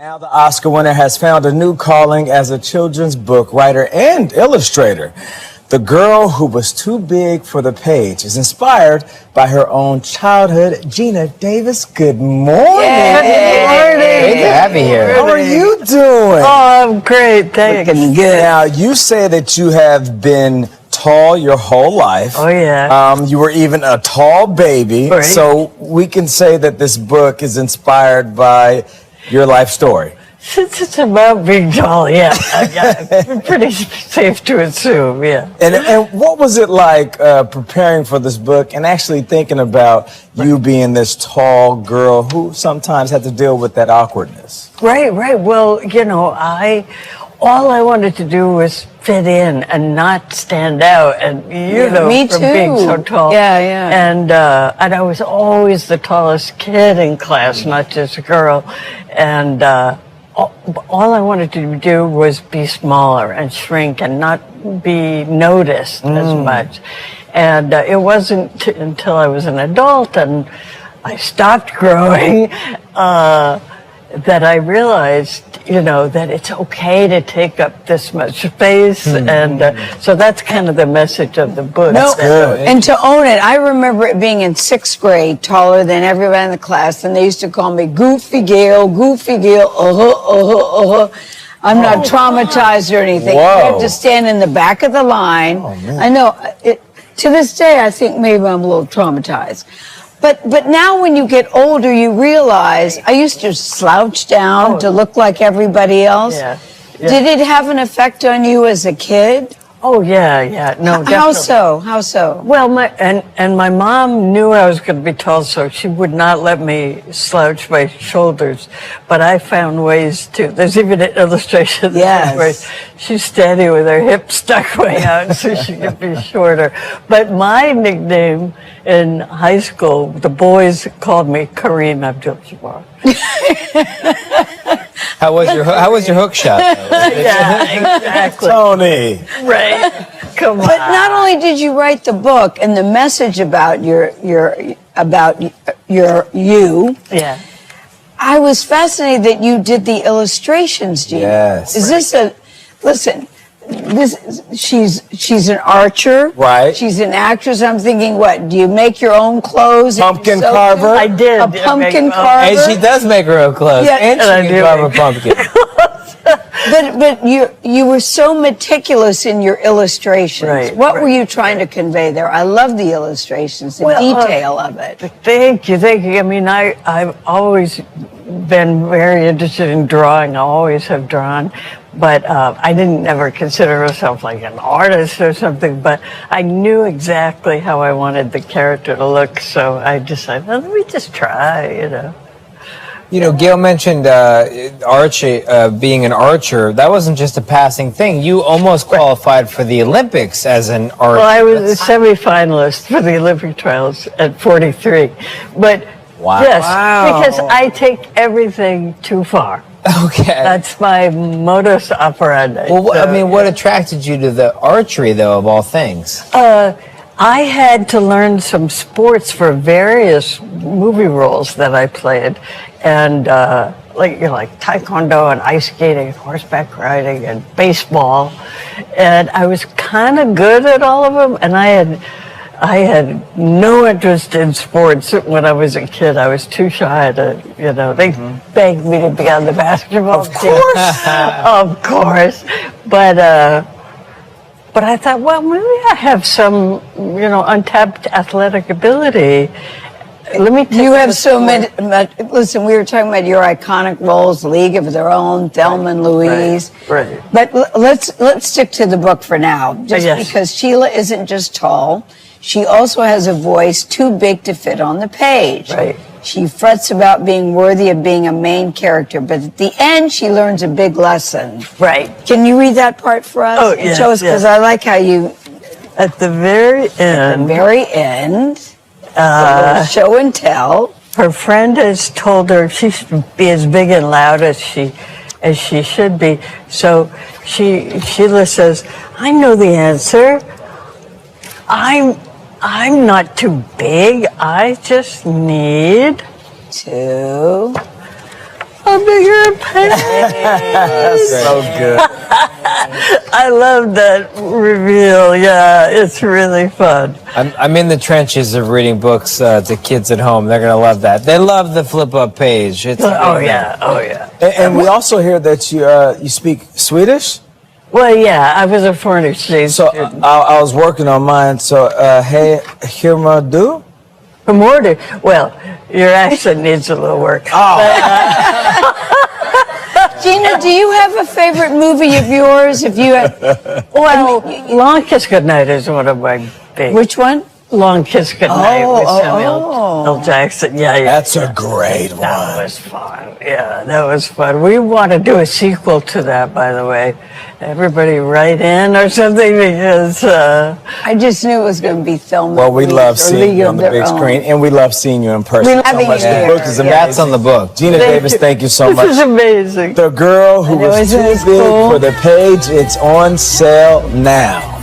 Now the Oscar winner has found a new calling as a children's book writer and illustrator. The girl who was too big for the page is inspired by her own childhood. Geena Davis, good morning. Good morning. Great to have you here. How are you doing? Oh, I'm great. Thanks. Looking good. Now, you say that you have been tall your whole life. Oh, yeah. You were even a tall baby. Right. So we can say that this book is inspired by your life story. Since it's about being tall, yeah. Pretty safe to assume, yeah. And what was it like preparing for this book and actually thinking about you being this tall girl who sometimes had to deal with that awkwardness? Right. Well, all I wanted to do was fit in and not stand out, and me from too. being so tall. Yeah. And I was always the tallest kid in class, not just a girl. And all I wanted to do was be smaller and shrink and not be noticed as much. And it wasn't until I was an adult and I stopped growing that I realized, that it's okay to take up this much space. And so that's kind of the message of the book. No, good. and to own it, I remember it being in 6th grade, taller than everybody in the class, and they used to call me Goofy Gale, I'm not traumatized or anything. Whoa. I had to stand in the back of the line. Oh, man. I know, to this day, I think maybe I'm a little traumatized. But now when you get older, you realize I used to slouch down to look like everybody else. Yeah. Did it have an effect on you as a kid? Oh, yeah. No, definitely. How so? Well, my mom knew I was going to be tall, so she would not let me slouch my shoulders. But I found ways to. There's even an illustration where she's standing with her hips stuck way out so she could be shorter. But my nickname in high school, the boys called me Kareem Abdul-Jabbar. How was your hook shot? Yeah, exactly. Tony. Right. Come on. But not only did you write the book and the message about your you. Yeah. I was fascinated that you did the illustrations, Geena. Yes. Is this listen, she's an archer. Right. She's an actress. I'm thinking, what, do you make your own clothes? Pumpkin So- carver. I did. A pumpkin carver. And she does make her own clothes. Yeah, and and I she do can carve a make- pumpkin. But you were so meticulous in your illustrations. Right, What right. were you trying to convey there? I love the illustrations, the detail of it. Thank you. I mean, I've always been very interested in drawing. I always have drawn, but I didn't ever consider myself like an artist or something, but I knew exactly how I wanted the character to look, so I decided, well, let me just try. Gail mentioned Archie being an archer. That wasn't just a passing thing. You almost qualified for the Olympics as an archer. Well, I was a semi-finalist for the Olympic trials at 43, but Wow. yes, Wow. because I take everything too far. Okay. That's my modus operandi. Well, So, what attracted you to the archery, though, of all things? I had to learn some sports for various movie roles that I played, and like taekwondo and ice skating, horseback riding, and baseball, and I was kind of good at all of them. And I had no interest in sports when I was a kid. I was too shy to, they begged me to be on the basketball team. Of course. But I thought, well, maybe I have some, untapped athletic ability. Let me take You have this so forward. many. Listen, we were talking about your iconic roles, League of Their Own, Thelma and Louise. Right. But let's stick to the book for now, just Yes. because Sheila isn't just tall; she also has a voice too big to fit on the page. Right. She frets about being worthy of being a main character, but at the end, she learns a big lesson. Right. Can you read that part for us? Oh, And yes, show us, because yes. I like how you, At the very at the end, very end, a little show and tell. her friend has told her she should be as big and loud as she should be. So Sheila says, I know the answer. I'm not too big. I just need Two. a bigger page. That's so good. I love that reveal. Yeah, it's really fun. I'm in the trenches of reading books to kids at home. They're gonna love that. They love the flip up page. It's Oh yeah. And we also hear that you speak Swedish. Well, yeah, I was a foreign exchange So student. I was working on mine. So hey, Hirma do. Well, your accent needs a little work. Gina, do you have a favorite movie of yours? If you have, Well, Long Kiss Goodnight is one of my big. which one? Long Kiss Goodnight with Samuel oh. L. Jackson. Yeah. That's a great That one. was fun. Yeah, that was fun. We want to do a sequel to that, by the way. Everybody write in or something because. I just knew it was going to be Thelma. Well, we Louise love or seeing League you of on the Their big Own. screen, and we love seeing you in person. We love so much. you The here. book is amazing. That's on the book. Gina Davis, thank you so This much. is amazing. The Girl Who I know, Was isn't Too this Big cool? for the Page. It's on sale now.